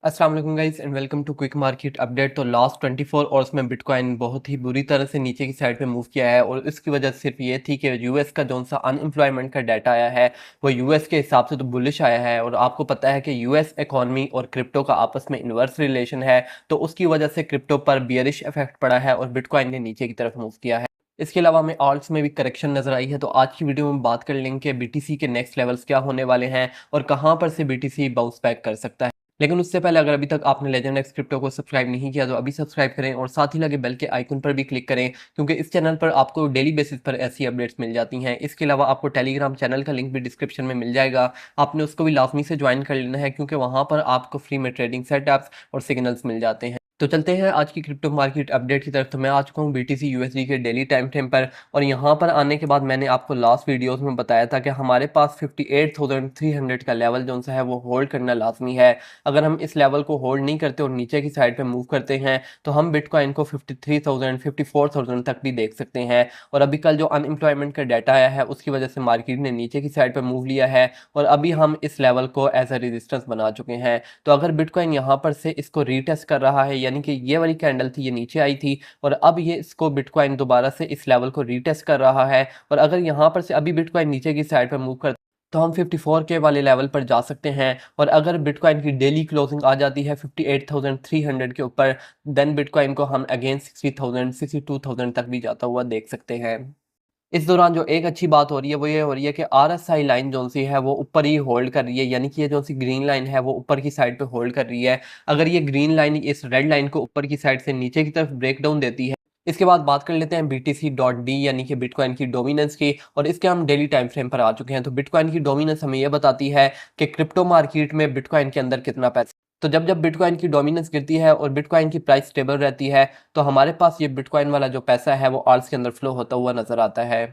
अस्सलाम वालेकुम guys and welcome to quick market update. तो लास्ट 24 आवर्स में बिटकॉइन बहुत ही बुरी तरह से नीचे की साइड पे मूव किया है और इसकी वजह सिर्फ ये थी कि यूएस का जो सा अनएम्प्लॉयमेंट का डाटा आया है वो यूएस के हिसाब से तो बुलिश आया है। और आपको पता है कि यूएस इकॉनमी और क्रिप्टो का आपस में इन्वर्स रिलेशन है, तो उसकी वजह से क्रिप्टो पर बियरिश इफेक्ट पड़ा है और बिटकॉइन ने नीचे की तरफ मूव किया है। इसके अलावा हमें ऑल्ट्स में भी करेक्शन नजर आई है। तो आज की वीडियो में बात कर लेंगे कि बीटीसी के नेक्स्ट लेवल्स क्या होने वाले हैं और कहां पर से बीटीसी बाउंस बैक कर सकता है। लेकिन उससे पहले अगर अभी तक आपने लेजेंड एक्स क्रिप्टो को सब्सक्राइब नहीं किया तो अभी सब्सक्राइब करें और साथ ही लगे बेल के आइकन पर भी क्लिक करें, क्योंकि इस चैनल पर आपको डेली बेसिस पर ऐसी अपडेट्स मिल जाती हैं। इसके अलावा आपको टेलीग्राम चैनल का लिंक भी डिस्क्रिप्शन में मिल जाएगा, आपने उसको भी लाजमी से ज्वाइन कर लेना है, क्योंकि वहाँ पर आपको फ्री में ट्रेडिंग सेटअप्स और सिग्नल्स मिल जाते हैं। तो चलते हैं आज की क्रिप्टो मार्केट अपडेट की तरफ। तो मैं आ चुका हूँ बीटीसी यूएसडी के डेली टाइम फ्रेम पर, और यहाँ पर आने के बाद मैंने आपको लास्ट वीडियोस में बताया था कि हमारे पास 58,300 का लेवल जो सा है वो होल्ड करना लाजमी है। अगर हम इस लेवल को होल्ड नहीं करते और नीचे की साइड पे मूव करते हैं तो हम बिटकॉइन को 53,000 54,000 तक भी देख सकते हैं। और अभी कल जो अनएम्प्लॉयमेंट का डाटा आया है उसकी वजह से मार्केट ने नीचे की साइड पे मूव लिया है और अभी हम इस लेवल को एज अ रेजिस्टेंस बना चुके हैं। तो अगर बिटकॉइन यहाँ पर से इसको रीटेस्ट कर रहा है, यानी कि ये वाली कैंडल थी, ये नीचे आई थी और अब ये इसको बिटकॉइन दोबारा से इस लेवल को रीटेस्ट कर रहा है, और अगर यहाँ पर से अभी बिटकॉइन नीचे की साइड पर मूव कर तो हम 54 के वाले लेवल पर जा सकते हैं। और अगर बिटकॉइन की डेली क्लोजिंग आ जाती है 58,300 के ऊपर, देन बिटकॉइन को हम अगेन 60,000 62,000 तक भी जाता हुआ देख सकते हैं। इस दौरान जो एक अच्छी बात हो रही है वो ये हो रही है कि आरएसआई लाइन जो सी है वो ऊपर ही होल्ड कर रही है, यानी कि ये जो सी ग्रीन लाइन है वो ऊपर की साइड पे होल्ड कर रही है। अगर ये ग्रीन लाइन इस रेड लाइन को ऊपर की साइड से नीचे की तरफ ब्रेक डाउन देती है, इसके बाद बात कर लेते हैं BTC.D यानी कि बिटकॉइन की डोमिनेंस की, और इसके हम डेली टाइम फ्रेम पर आ चुके हैं। तो बिटकॉइन की डोमिनेंस हमें यह बताती है कि क्रिप्टो मार्केट में बिटकॉइन के अंदर कितना पैसा। तो जब जब बिटकॉइन की डोमिनेंस गिरती है और बिटकॉइन की प्राइस स्टेबल रहती है तो हमारे पास ये बिटकॉइन वाला जो पैसा है वो आल्ट्स के अंदर फ्लो होता हुआ नजर आता है।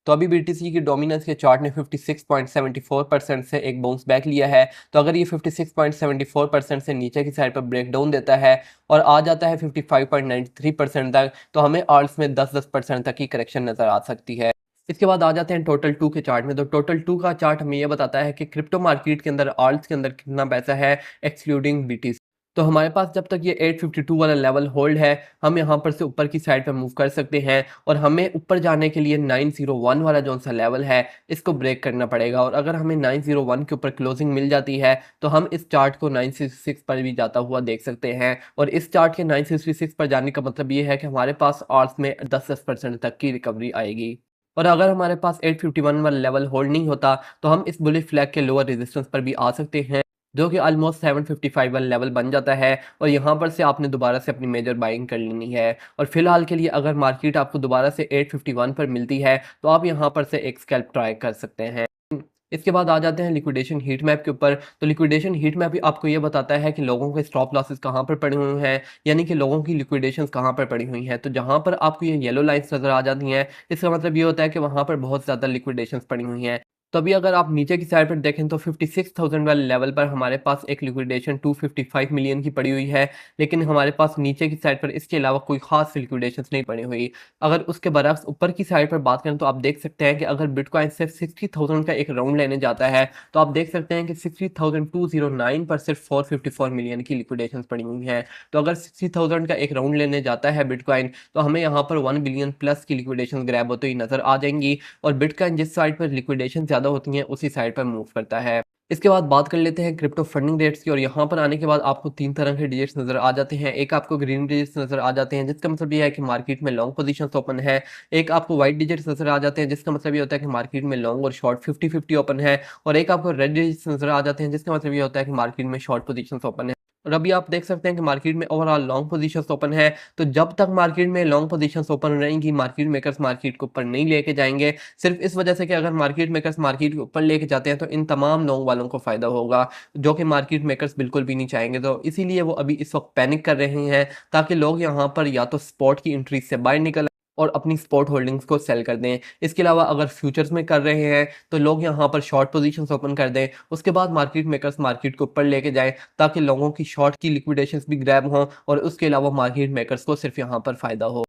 तो अभी बीटीसी की डोमिनेंस के चार्ट ने 56.74% से एक बाउंस बैक लिया है। तो अगर ये 56.74% से नीचे की साइड पर ब्रेक डाउन देता है और आ जाता है 55.93% तक, तो हमें आल्ट्स में 10% तक की करेक्शन नजर आ सकती है। इसके बाद आ जाते हैं टोटल टू के चार्ट में। तो टोटल टू का चार्ट हमें यह बताता है कि क्रिप्टो मार्केट के अंदर आल्ट्स के अंदर कितना पैसा है एक्सक्लूडिंग बीटीसी। तो हमारे पास जब तक ये 852 वाला लेवल होल्ड है, हम यहाँ पर से ऊपर की साइड पर मूव कर सकते हैं, और हमें ऊपर जाने के लिए 901 वाला जो सा लेवल है इसको ब्रेक करना पड़ेगा। और अगर हमें 901 के ऊपर क्लोजिंग मिल जाती है तो हम इस चार्ट को 966 पर भी जाता हुआ देख सकते हैं। और इस चार्ट के 966 पर जाने का मतलब ये है कि हमारे पास आर्ट्स में 10% तक की रिकवरी आएगी। और अगर हमारे पास 851 वाला लेवल होल्ड नहीं होता तो हम इस बुलिश फ्लैग के लोअर रेजिस्टेंस पर भी आ सकते हैं, जो कि ऑलमोस्ट 755 वाला लेवल बन जाता है। और यहाँ पर से आपने दोबारा से अपनी मेजर बाइंग कर लेनी है। और फिलहाल के लिए अगर मार्केट आपको दोबारा से 851 पर मिलती है तो आप यहाँ पर से एक स्कैल्प ट्राई कर सकते हैं। इसके बाद आ जाते हैं लिक्विडेशन हीट मैप के ऊपर। तो लिक्विडेशन हीट मैप भी आपको ये बताता है कि लोगों के स्टॉप लॉसेस कहाँ पर पड़े हुए हैं, यानी कि लोगों की लिक्विडेशन कहाँ पर पड़ी हुई हैं। तो जहाँ पर आपको ये येलो लाइंस नजर आ जाती हैं, इसका मतलब ये होता है कि वहाँ पर बहुत ज़्यादा लिक्विडेशन पड़ी हुई हैं। तो अभी अगर आप नीचे की साइड पर देखें तो 56,000 वाले लेवल पर हमारे पास एक लिक्विडेशन 255 मिलियन की पड़ी हुई है, लेकिन हमारे पास नीचे की साइड पर इसके अलावा कोई खास लिक्विडेशन नहीं पड़ी हुई। अगर उसके बरक्स ऊपर की साइड पर बात करें तो आप देख सकते हैं कि अगर बिटकॉइन सिर्फ 60,000 का एक राउंड लेने जाता है तो आप देख सकते हैं कि 60,209 पर सिर्फ 454 मिलियन की लिक्विडेशन पड़ी हुई हैं। तो अगर 60,000 का एक राउंड लेने जाता है बिटकॉइन तो हमें यहाँ पर 1 बिलियन प्लस की लिक्विडेशन ग्रैब होती हुई नजर आ जाएंगी, और बिटकॉइन जिस साइड पर लिक्विडेशन ज़्यादा होती हैं उसी साइड पर मूव करता है। इसके बाद बात कर लेते हैं क्रिप्टो फंडिंग रेट्स की, और यहाँ पर आने के बाद आपको तीन तरह के डिजिट्स नजर आ जाते हैं। एक आपको ग्रीन डिजिट्स नजर आ जाते हैं जिसका मतलब ये है कि मार्केट में लॉन्ग पोजीशंस ओपन है। एक आपको व्हाइट डिजिट्स नजर आ जाते हैं जिसका मतलब ये होता है कि मार्केट में लॉन्ग और शॉर्ट 50-50 ओपन है। और एक आपको रेड डिजिट्स नजर आ जाते हैं जिसका मतलब ये होता है कि मार्केट में शॉर्ट पोजीशंस ओपन है। और अभी आप देख सकते हैं कि मार्केट में ओवरऑल लॉन्ग पोजीशंस ओपन है। तो जब तक मार्केट में लॉन्ग पोजीशंस ओपन रहेंगी, मार्केट मेकर्स मार्केट को ऊपर नहीं लेके जाएंगे, सिर्फ इस वजह से कि अगर मार्केट मेकर्स मार्केट को ऊपर लेके जाते हैं तो इन तमाम लॉन्ग वालों को फायदा होगा, जो कि मार्केट मेकर्स बिल्कुल भी नहीं चाहेंगे। तो इसीलिए वो अभी इस वक्त पैनिक कर रहे हैं, ताकि लोग यहाँ पर या तो स्पॉट की एंट्री से बाहर निकल और अपनी स्पॉट होल्डिंग्स को सेल कर दें। इसके अलावा अगर फ्यूचर्स में कर रहे हैं तो लोग यहाँ पर शॉर्ट पोजीशंस ओपन कर दें, उसके बाद मार्केट मेकर्स मार्केट को ऊपर लेके जाएं, ताकि लोगों की शॉर्ट की लिक्विडेशंस भी ग्रैब हों और उसके अलावा मार्केट मेकर्स को सिर्फ यहाँ पर फायदा हो।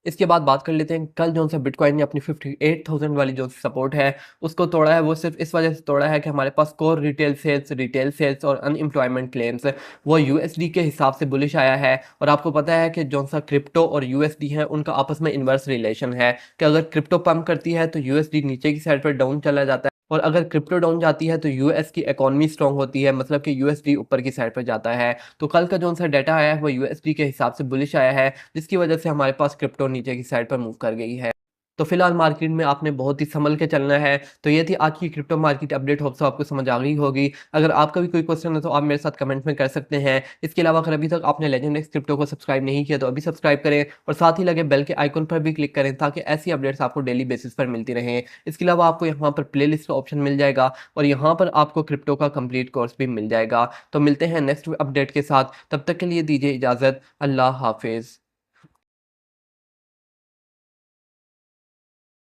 इसके बाद बात कर लेते हैं, कल जो सा बिटकॉइन ने अपनी 58,000 वाली जो सपोर्ट है उसको तोड़ा है। वो सिर्फ इस वजह से तोड़ा है कि हमारे पास कोर रिटेल सेल्स और अनएम्प्लॉयमेंट क्लेम्स वो यूएसडी के हिसाब से बुलिश आया है। और आपको पता है कि जो सा क्रिप्टो और यूएसडी है उनका आपस में इन्वर्स रिलेशन है कि अगर क्रिप्टो पंप करती है तो यूएसडी नीचे की साइड पर डाउन चला जाता है, और अगर क्रिप्टो डाउन जाती है तो यूएस की इकोनॉमी स्ट्रांग होती है, मतलब कि यूएसडी ऊपर की साइड पर जाता है। तो कल का जो सा डाटा आया है वो यूएसडी के हिसाब से बुलिश आया है, जिसकी वजह से हमारे पास क्रिप्टो नीचे की साइड पर मूव कर गई है। तो फिलहाल मार्केट में आपने बहुत ही संभल के चलना है। तो ये थी आज की crypto market update, hope so आपको समझ आ गई होगी। अगर आपका भी कोई क्वेश्चन है तो आप मेरे साथ कमेंट में कर सकते हैं। इसके अलावा अगर अभी तक आपने लेजेंड एक्स क्रिप्टो को सब्सक्राइब नहीं किया तो अभी सब्सक्राइब करें और साथ ही लगे बेल के आइकन पर भी क्लिक करें ताकि ऐसी अपडेट्स आपको डेली बेसिस पर मिलती रहें। इसके अलावा आपको यहाँ पर प्लेलिस्ट का ऑप्शन मिल जाएगा और यहाँ पर आपको क्रिप्टो का कंप्लीट कोर्स भी मिल जाएगा। तो मिलते हैं नेक्स्ट अपडेट के साथ, तब तक के लिए दीजिए इजाज़त। अल्लाह हाफिज़।